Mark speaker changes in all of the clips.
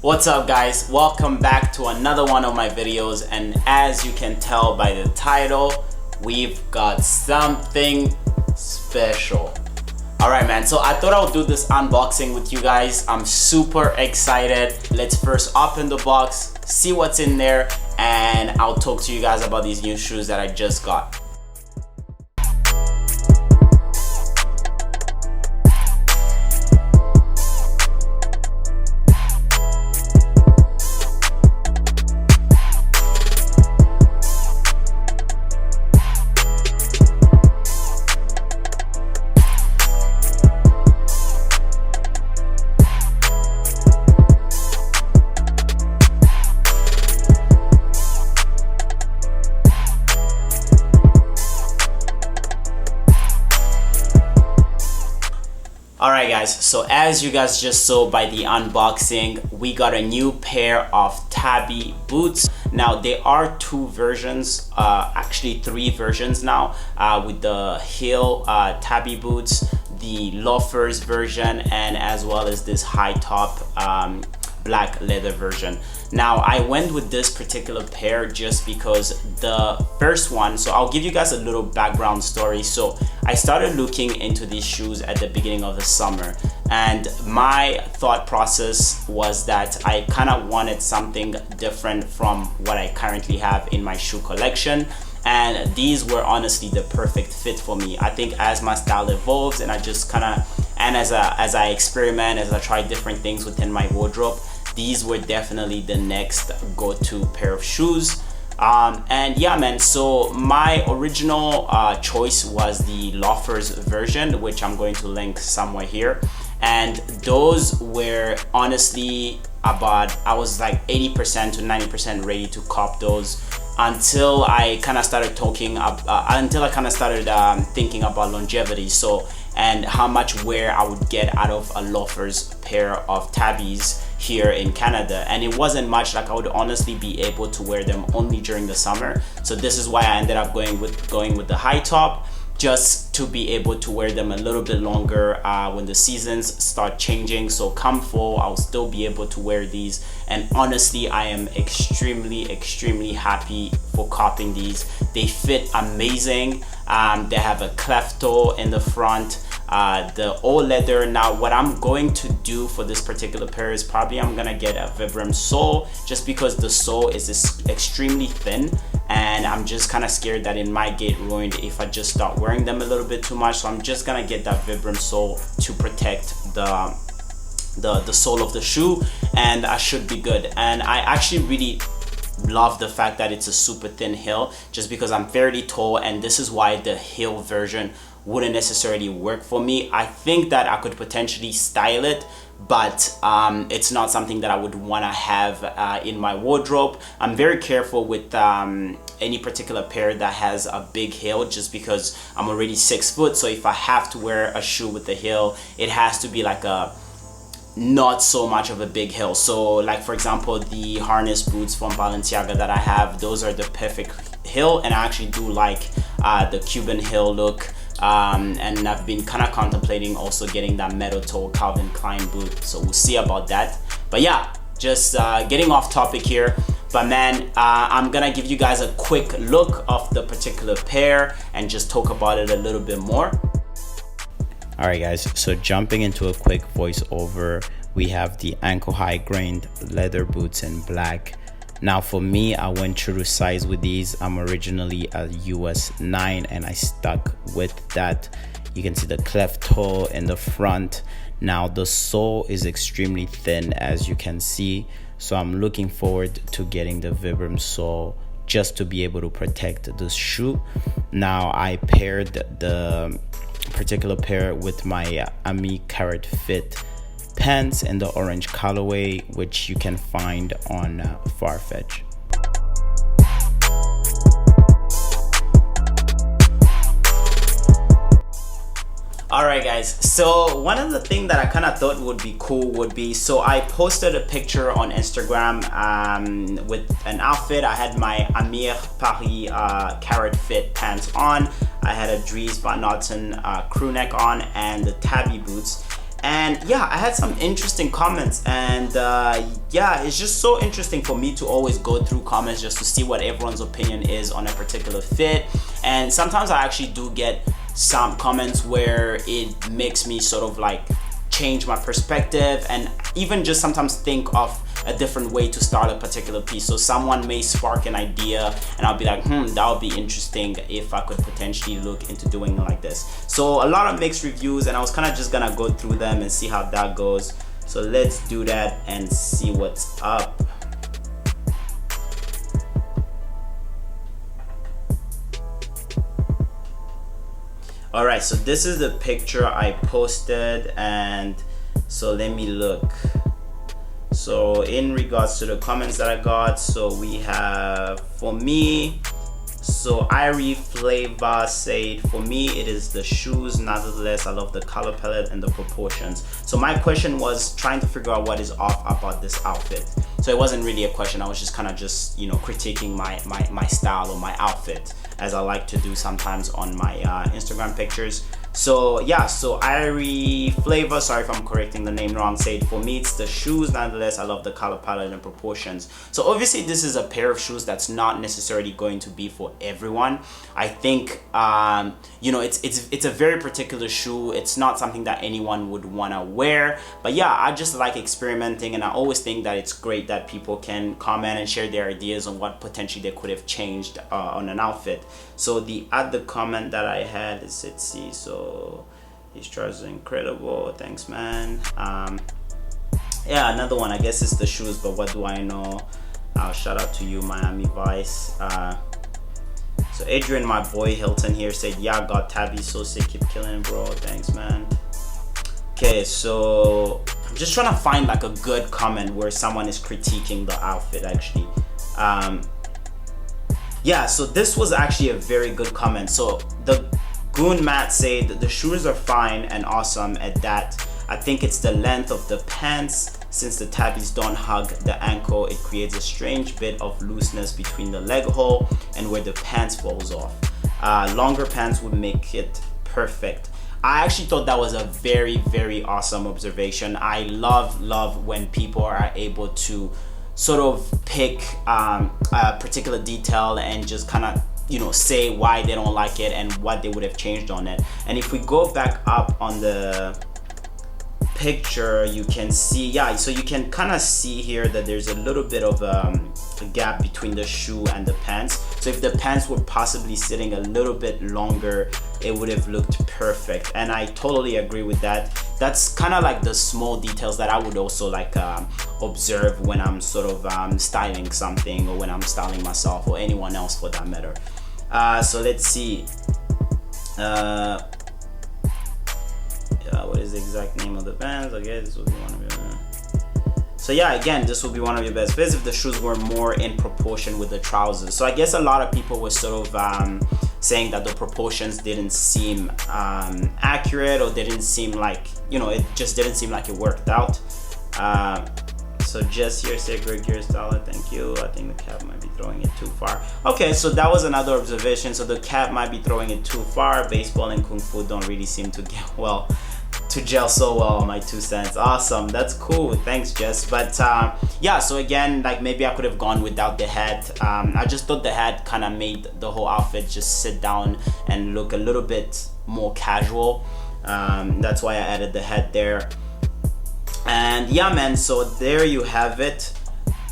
Speaker 1: What's up guys, welcome back to another one of my videos, and as you can tell by the title, we've got something special. Alright man, so I thought I would do this unboxing with you guys. I'm super excited. Let's first open the box, see what's in there, and I'll talk to you guys about these new shoes that I just got. Alright guys, so as you guys just saw by the unboxing, we got a new pair of Tabi boots. Now there are two versions, actually three versions now, with the heel Tabi boots, the loafers version, and as well as this high top black leather version. Now I went with this particular pair just because the first one, so I'll give you guys a little background story. So I started looking into these shoes at the beginning of the summer, and my thought process was that I kind of wanted something different from what I currently have in my shoe collection, and these were honestly the perfect fit for me. I think as my style evolves and I just kind of, and as I experiment, as I try different things within my wardrobe, these were definitely the next go-to pair of shoes. And yeah man, so my original choice was the loafers version, which I'm going to link somewhere here, and those were honestly about, I was like 80% to 90% ready to cop those until I kind of started thinking about longevity, so and how much wear I would get out of a loafers pair of Tabis here in Canada, and it wasn't much. Like I would honestly be able to wear them only during the summer, so this is why I ended up going with the high top, just to be able to wear them a little bit longer when the seasons start changing. So come fall, I'll still be able to wear these, and honestly I am extremely happy for copying these. They fit amazing. They have a cleft toe in the front, the all leather. Now what I'm going to do for this particular pair is probably I'm gonna get a Vibram sole, just because the sole is extremely thin, and I'm just kind of scared that it might get ruined if I just start wearing them a little bit too much. So I'm just gonna get that Vibram sole to protect the sole of the shoe, and I should be good. And I actually really love the fact that it's a super thin heel, just because I'm fairly tall, and this is why the heel version wouldn't necessarily work for me. I think that I could potentially style it, but it's not something that I would want to have in my wardrobe. I'm very careful with any particular pair that has a big heel, just because I'm already 6 foot. So if I have to wear a shoe with a heel, it has to be like a not so much of a big heel. So like for example, the harness boots from Balenciaga that I have, those are the perfect heel, and I actually do like the Cuban heel look. And I've been kind of contemplating also getting that metal toe Calvin Klein boot, so we'll see about that. But yeah, just getting off topic here, but man, I'm gonna give you guys a quick look of the particular pair and just talk about it a little bit more. Alright guys, so jumping into a quick voiceover, we have the ankle high grained leather boots in black. Now for me, I went true to size with these. I'm originally a US 9 and I stuck with that. You can see the cleft toe in the front. Now the sole is extremely thin, as you can see, so I'm looking forward to getting the Vibram sole just to be able to protect the shoe. Now I paired the particular pair with my Ami Carrot Fit pants in the orange colorway, which you can find on Farfetch. Alright guys, so one of the things that I kind of thought would be cool would be, so I posted a picture on Instagram with an outfit. I had my Amir Paris Carrot Fit pants on, I had a Dries Van Noten crew neck on, and the Tabi boots. And yeah, I had some interesting comments, and yeah, it's just so interesting for me to always go through comments just to see what everyone's opinion is on a particular fit. And sometimes I actually do get some comments where it makes me sort of like change my perspective, and even just sometimes think of a different way to start a particular piece. So someone may spark an idea and I'll be like, that would be interesting if I could potentially look into doing it like this. So a lot of mixed reviews, and I was kind of just gonna go through them and see how that goes. So let's do that and see what's up. All right, so this is the picture I posted, and so let me look. So in regards to the comments that I got, so we have, for me, so Irie Flavor said, for me it is the shoes, nevertheless I love the color palette and the proportions. So my question was trying to figure out what is off about this outfit. So it wasn't really a question, I was just kind of just, you know, critiquing my style or my outfit, as I like to do sometimes on my Instagram pictures. So yeah, so Irie Flavor, sorry if I'm correcting the name wrong, said, for me it's the shoes, nonetheless I love the color palette and proportions. So obviously this is a pair of shoes that's not necessarily going to be for everyone. I think you know, it's a very particular shoe. It's not something that anyone would want to wear, but yeah, I just like experimenting, and I always think that it's great that people can comment and share their ideas on what potentially they could have changed on an outfit. So the other comment that I had is, let's see, so his trousers are incredible, thanks man. Yeah, another one, I guess it's the shoes, but what do I know. Shout out to you, Miami Vice. So Adrian, my boy Hilton here, said, yeah, got Tabi, so sick, keep killing it, bro, thanks man. Okay, so I'm just trying to find like a good comment where someone is critiquing the outfit actually. Yeah, so this was actually a very good comment. So the Goon Matt said the shoes are fine and awesome at that. I think it's the length of the pants. Since the tabbies don't hug the ankle, it creates a strange bit of looseness between the leg hole and where the pants falls off. Longer pants would make it perfect. I actually thought that was a very, very awesome observation. I love when people are able to sort of pick a particular detail and just kind of, you know, say why they don't like it and what they would have changed on it. And if we go back up on the picture, you can see, yeah, so you can kind of see here that there's a little bit of a gap between the shoe and the pants. So if the pants were possibly sitting a little bit longer, it would have looked perfect. And I totally agree with that. That's kind of like the small details that I would also like observe when I'm sort of styling something, or when I'm styling myself, or anyone else for that matter. So let's see. What is the exact name of the bands? Okay, this will be one of your. So yeah, again, this will be one of your best fits if the shoes were more in proportion with the trousers. So I guess a lot of people were sort of saying that the proportions didn't seem accurate, or they didn't seem like, you know, it just didn't seem like it worked out. So Jess here said, great gear style, thank you. I think the cap might be throwing it too far. Okay, so that was another observation. So the cap might be throwing it too far. Baseball and Kung Fu don't really seem to get well, to gel so well, my 2 cents. Awesome, that's cool, thanks Jess. But yeah, so again, like maybe I could have gone without the hat. I just thought the hat kind of made the whole outfit just sit down and look a little bit more casual. That's why I added the hat there. And yeah man, so there you have it.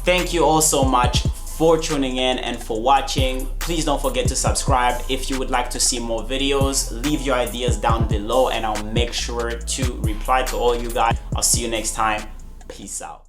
Speaker 1: Thank you all so much for tuning in and for watching. Please don't forget to subscribe. If you would like to see more videos, leave your ideas down below and I'll make sure to reply to all you guys. I'll see you next time. Peace out.